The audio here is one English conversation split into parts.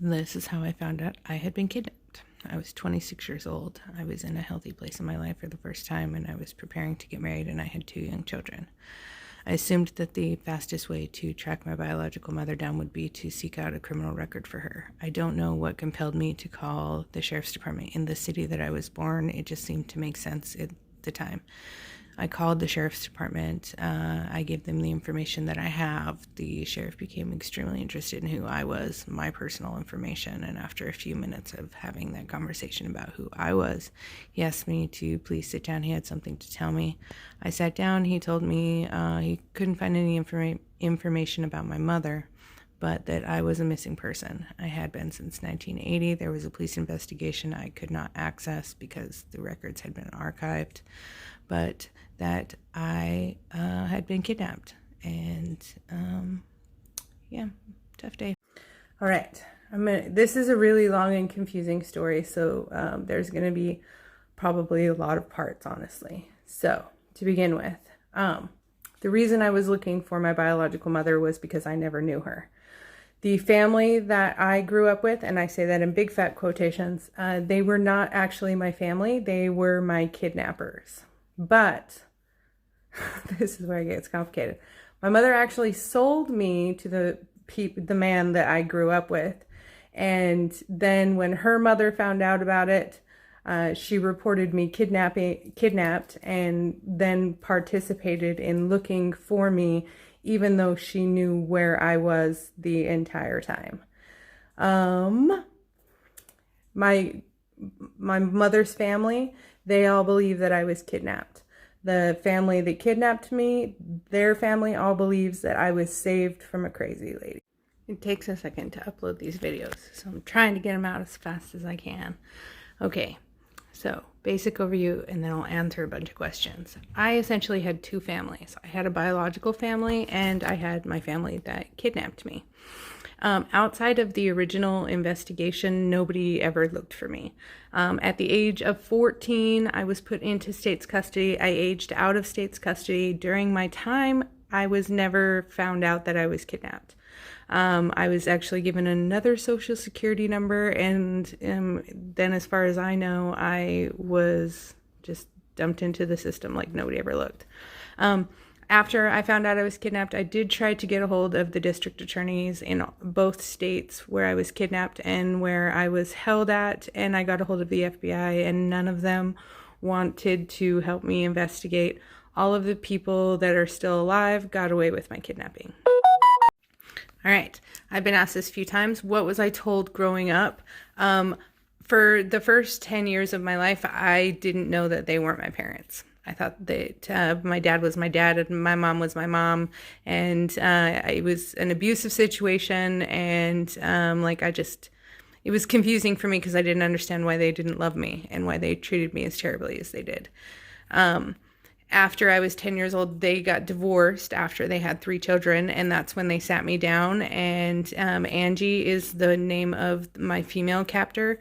This is how I found out I had been kidnapped. I was 26 years old. I was in a healthy place in my life for the first time, and I was preparing to get married, and I had 2 young children. I assumed that the fastest way to track my biological mother down would be to seek out a criminal record for her. I don't know what compelled me to call the sheriff's department in the city that I was born. It just seemed to make sense at the time. I called the sheriff's department. I gave them the information that I have. The sheriff became extremely interested in who I was, my personal information, and after a few minutes of having that conversation about who I was, he asked me to please sit down. He had something to tell me. I sat down. He told me he couldn't find any information about my mother, but that I was a missing person. I had been since 1980. There was a police investigation I could not access because the records had been archived, but that I had been kidnapped. And yeah, tough day. All right, this is a really long and confusing story, so there's gonna be probably a lot of parts, honestly. So to begin with, the reason I was looking for my biological mother was because I never knew her. The family that I grew up with, and I say that in big fat quotations, they were not actually my family. They were my kidnappers. But this is where it gets complicated. My mother actually sold me to the man that I grew up with. And then when her mother found out about it, she reported me kidnapped and then participated in looking for me, even though she knew where I was the entire time. My mother's family, they all believe that I was kidnapped. The family that kidnapped me, their family all believes that I was saved from a crazy lady. It takes a second to upload these videos, so I'm trying to get them out as fast as I can. Okay, so basic overview, and then I'll answer a bunch of questions. I essentially had 2 families. I had a biological family, and I had my family that kidnapped me. Outside of the original investigation, nobody ever looked for me. At the age of 14, I was put into state's custody. I aged out of state's custody. During my time, I was never found out that I was kidnapped. I was actually given another social security number, and then as far as I know, I was just dumped into the system like nobody ever looked. After I found out I was kidnapped, I did try to get a hold of the district attorneys in both states where I was kidnapped and where I was held at, and I got a hold of the FBI, and none of them wanted to help me investigate. All of the people that are still alive got away with my kidnapping. All right, I've been asked this a few times. What was I told growing up? For the first 10 years of my life, I didn't know that they weren't my parents. I thought that my dad was my dad and my mom was my mom, and it was an abusive situation, and it was confusing for me because I didn't understand why they didn't love me and why they treated me as terribly as they did. After I was 10 years old, they got divorced after they had 3 children, and that's when they sat me down, and Angie is the name of my female captor,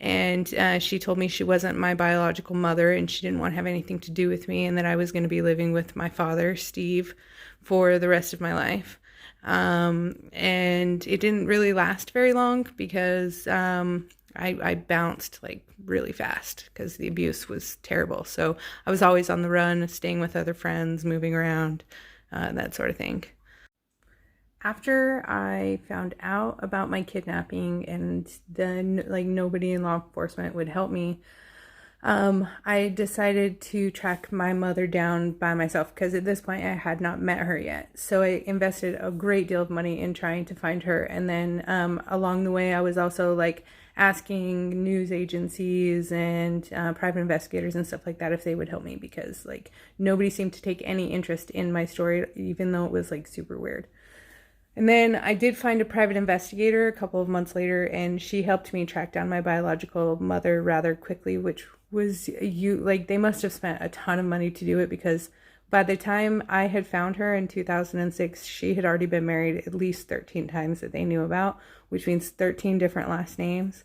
and she told me she wasn't my biological mother and she didn't want to have anything to do with me, and that I was going to be living with my father, Steve, for the rest of my life. And it didn't really last very long because I bounced like really fast because the abuse was terrible. So I was always on the run, staying with other friends, moving around, that sort of thing. After I found out about my kidnapping and then nobody in law enforcement would help me, I decided to track my mother down by myself because at this point I had not met her yet. So I invested a great deal of money in trying to find her. And then along the way, I was also asking news agencies and private investigators and stuff like that if they would help me because nobody seemed to take any interest in my story, even though it was super weird. And then I did find a private investigator a couple of months later, and she helped me track down my biological mother rather quickly, which was they must have spent a ton of money to do it because by the time I had found her in 2006, she had already been married at least 13 times that they knew about, which means 13 different last names.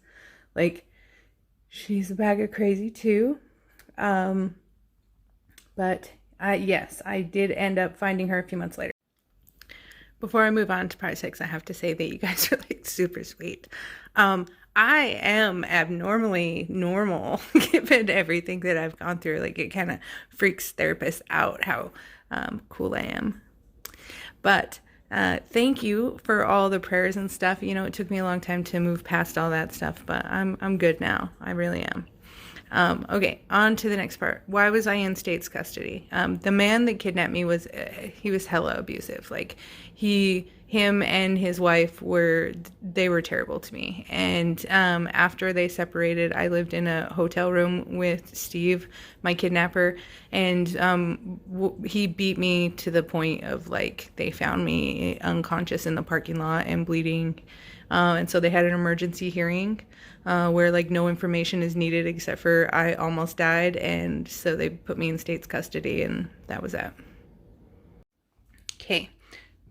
She's a bag of crazy too. But yes, I did end up finding her a few months later. before I move on to part 6, I have to say that you guys are like super sweet. I am abnormally normal given everything that I've gone through. Like, it kind of freaks therapists out how cool I am. But thank you for all the prayers and stuff. You know, it took me a long time to move past all that stuff, but I'm good now. I really am. Okay, on to the next part. Why was I in state's custody? The man that kidnapped me was hella abusive. Like, him and his wife were terrible to me. And after they separated, I lived in a hotel room with Steve, my kidnapper, and he beat me to the point of, like, they found me unconscious in the parking lot and bleeding. And so they had an emergency hearing where, like, no information is needed except for I almost died, and so they put me in state's custody, and that was that. Okay,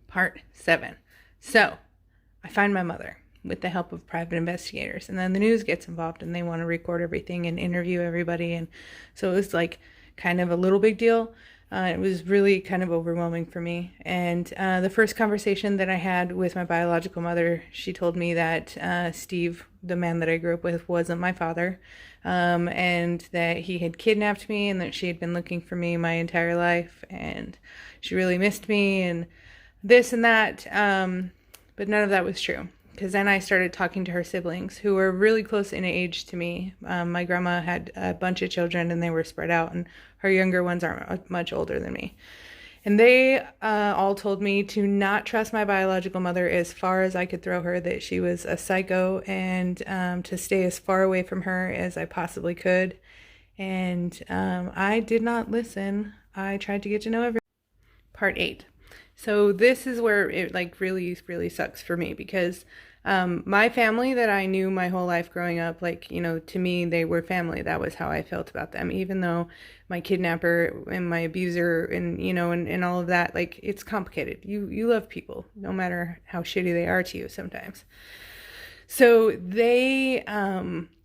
part 7. So I find my mother with the help of private investigators, and then the news gets involved, and they want to record everything and interview everybody, and so it was like kind of a little big deal. It was really kind of overwhelming for me. And the first conversation that I had with my biological mother, she told me that Steve, the man that I grew up with, wasn't my father, and that he had kidnapped me, and that she had been looking for me my entire life, and she really missed me, and this and that. But none of that was true. Because then I started talking to her siblings, who were really close in age to me. My grandma had a bunch of children, and they were spread out, and her younger ones aren't much older than me. And they all told me to not trust my biological mother as far as I could throw her, that she was a psycho, and to stay as far away from her as I possibly could. And I did not listen. I tried to get to know everyone. Part 8. So this is where it, like, really, really sucks for me, because my family that I knew my whole life growing up, like, you know, to me, they were family. That was how I felt about them, even though my kidnapper and my abuser and, you know, and all of that, like, it's complicated. You love people, no matter how shitty they are to you sometimes. So they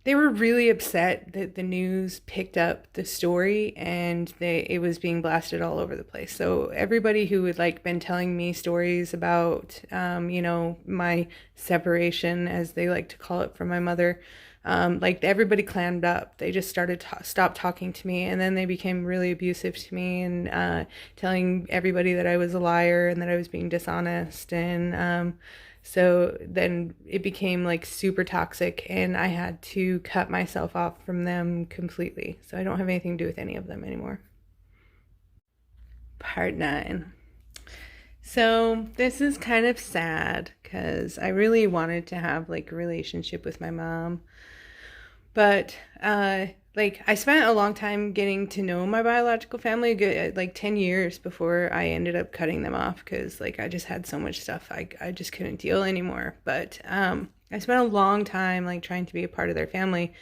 were really upset that the news picked up the story, and it was being blasted all over the place. So everybody who had, like, been telling me stories about, you know, my separation, as they like to call it, from my mother, like, everybody clammed up. They just stopped talking to me, and then they became really abusive to me, and telling everybody that I was a liar and that I was being dishonest, and so then it became, like, super toxic, and I had to cut myself off from them completely. So I don't have anything to do with any of them anymore. Part 9. So this is kind of sad, because I really wanted to have, like, a relationship with my mom. But like, I spent a long time getting to know my biological family, like 10 years before I ended up cutting them off, because, like, I just had so much stuff I just couldn't deal anymore. But I spent a long time, like, trying to be a part of their family,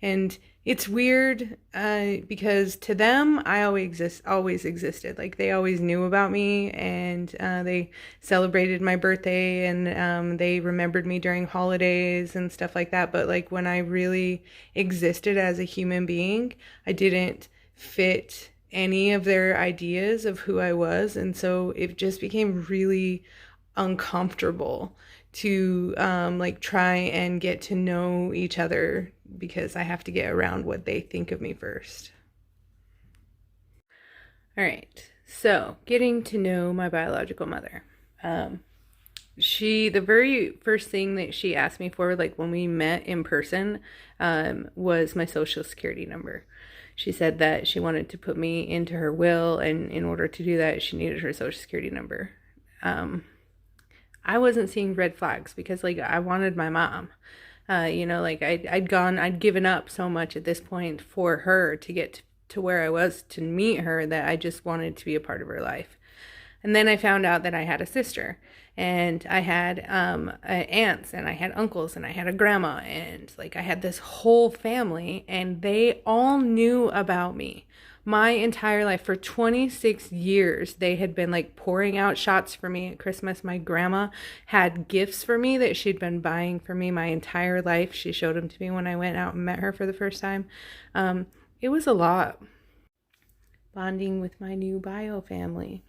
and it's weird because to them I always existed. Like, they always knew about me, and they celebrated my birthday, and they remembered me during holidays and stuff like that. But, like, when I really existed as a human being, I didn't fit any of their ideas of who I was, and so it just became really uncomfortable to like, try and get to know each other, because I have to get around what they think of me first. All right, so getting to know my biological mother. The very first thing that she asked me for, like, when we met in person, was my social security number. She said that she wanted to put me into her will, and in order to do that, she needed her social security number. I wasn't seeing red flags, because, like, I wanted my mom. You know, like, I'd given up so much at this point for her to get to where I was to meet her, that I just wanted to be a part of her life. And then I found out that I had a sister, and I had aunts, and I had uncles, and I had a grandma, and, like, I had this whole family, and they all knew about me. My entire life, for 26 years, they had been, like, pouring out shots for me at Christmas. My grandma had gifts for me that she'd been buying for me my entire life. She showed them to me when I went out and met her for the first time. It was a lot. Bonding with my new bio family.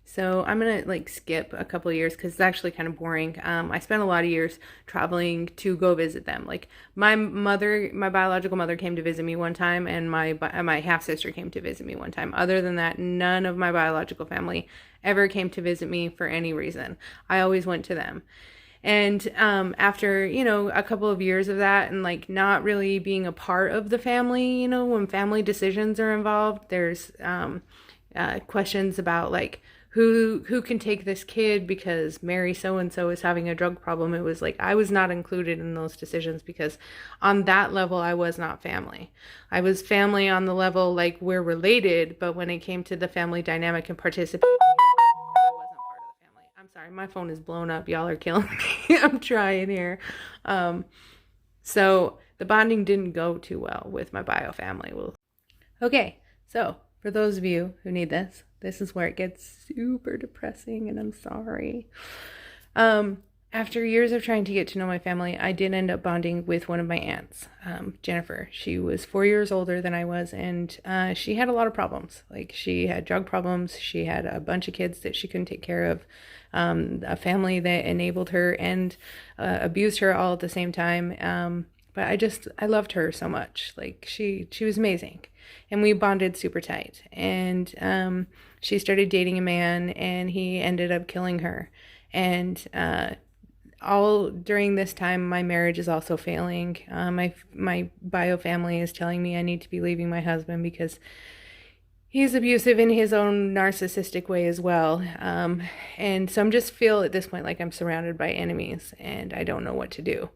So I'm gonna like skip a couple of years because it's actually kind of boring. I spent a lot of years traveling to go visit them. Like my biological mother came to visit me one time, and my half sister came to visit me one time. Other than that, none of my biological family ever came to visit me for any reason. I always went to them. And after, a couple of years of that and like not really being a part of the family, when family decisions are involved, there's questions about like who can take this kid because Mary so and so is having a drug problem. It was like I was not included in those decisions because on that level I was not family. I was family on the level like we're related, but when it came to the family dynamic and participation, I wasn't part of the family. I'm sorry, my phone is blown up. Y'all are killing me. I'm trying here. So the bonding didn't go too well with my bio family. Well, okay, so for those of you who need this, this is where it gets super depressing, and I'm sorry. After years of trying to get to know my family, I did end up bonding with one of my aunts, Jennifer. She was 4 years older than I was, and she had a lot of problems. Like, she had drug problems. She had a bunch of kids that she couldn't take care of, a family that enabled her and abused her all at the same time. But I loved her so much. Like, she was amazing. And we bonded super tight. And she started dating a man, and he ended up killing her. And all during this time, my marriage is also failing. My bio family is telling me I need to be leaving my husband because he's abusive in his own narcissistic way as well. And so I'm just feel at this point like I'm surrounded by enemies, and I don't know what to do.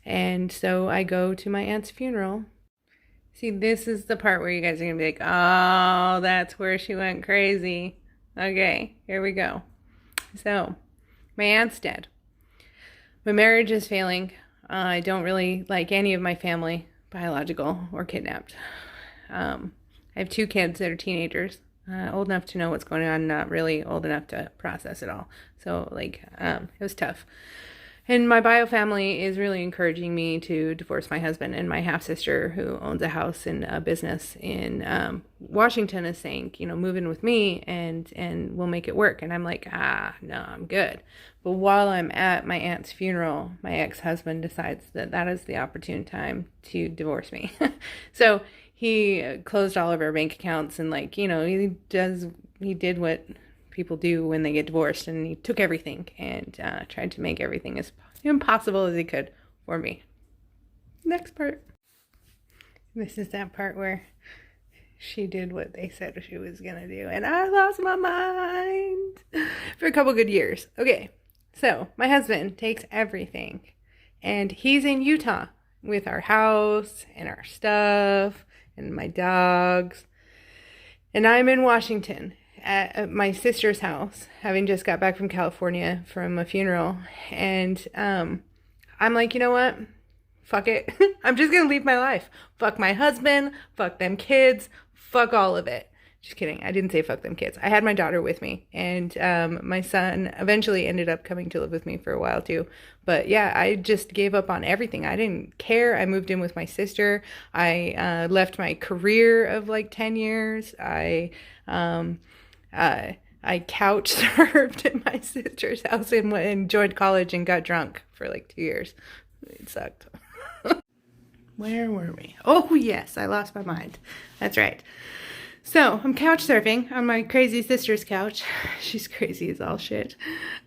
And so I go to my aunt's funeral. See, this is the part where you guys are going to be like, oh, that's where she went crazy. Okay, here we go. So, my aunt's dead. My marriage is failing. I don't really like any of my family, biological or kidnapped. I have 2 kids that are teenagers, old enough to know what's going on, not really old enough to process it all. So, it was tough. And my bio family is really encouraging me to divorce my husband, and my half-sister, who owns a house and a business in Washington, is saying, move in with me and we'll make it work. And I'm like, no, I'm good. But while I'm at my aunt's funeral, my ex-husband decides that that is the opportune time to divorce me. So he closed all of our bank accounts, and he did what people do when they get divorced, and he took everything and tried to make everything as impossible as he could for me. Next part. This is that part where she did what they said she was gonna do, and I lost my mind for a couple good years. Okay, so my husband takes everything, and he's in Utah with our house and our stuff and my dogs, and I'm in Washington at my sister's house, having just got back from California from a funeral. And I'm like, you know what? Fuck it. I'm just going to leave my life. Fuck my husband. Fuck them kids. Fuck all of it. Just kidding. I didn't say fuck them kids. I had my daughter with me. And my son eventually ended up coming to live with me for a while too. But yeah, I just gave up on everything. I didn't care. I moved in with my sister. I left my career of like 10 years. I couch surfed at my sister's house and joined college and got drunk for like 2 years. It sucked. Where were we? Oh, yes, I lost my mind. That's right. So I'm couch surfing on my crazy sister's couch. She's crazy as all shit.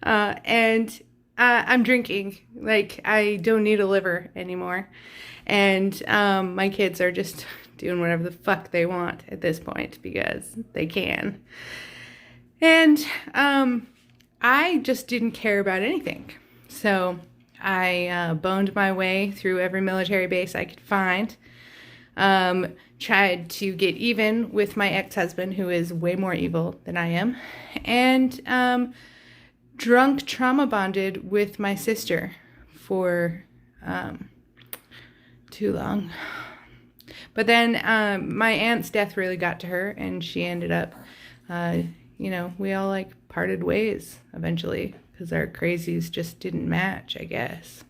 And I'm drinking. Like, I don't need a liver anymore. And my kids are just doing whatever the fuck they want at this point because they can. And I just didn't care about anything. So I boned my way through every military base I could find. Tried to get even with my ex-husband, who is way more evil than I am. And drunk trauma bonded with my sister for too long. But then my aunt's death really got to her, and she ended up... we all like parted ways eventually because our crazies just didn't match, I guess.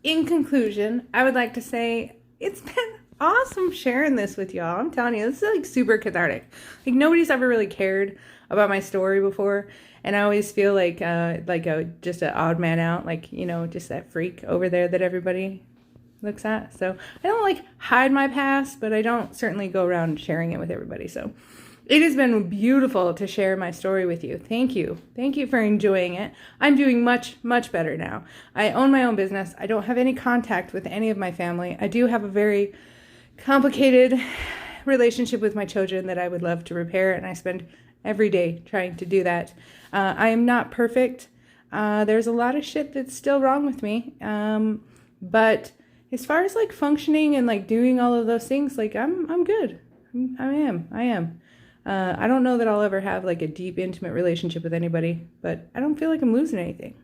In conclusion, I would like to say it's been awesome sharing this with y'all. I'm telling you, this is like super cathartic. Like nobody's ever really cared about my story before, and I always feel like just an odd man out, like, you know, just that freak over there that everybody looks at. So I don't like hide my past, but I don't certainly go around sharing it with everybody. So it has been beautiful to share my story with you. Thank you. Thank you for enjoying it. I'm doing much, much better now. I own my own business. I don't have any contact with any of my family. I do have a very complicated relationship with my children that I would love to repair, and I spend every day trying to do that. I am not perfect. There's a lot of shit that's still wrong with me. But as far as like functioning and like doing all of those things, like I'm good. I am. I don't know that I'll ever have like a deep, intimate relationship with anybody, but I don't feel like I'm losing anything.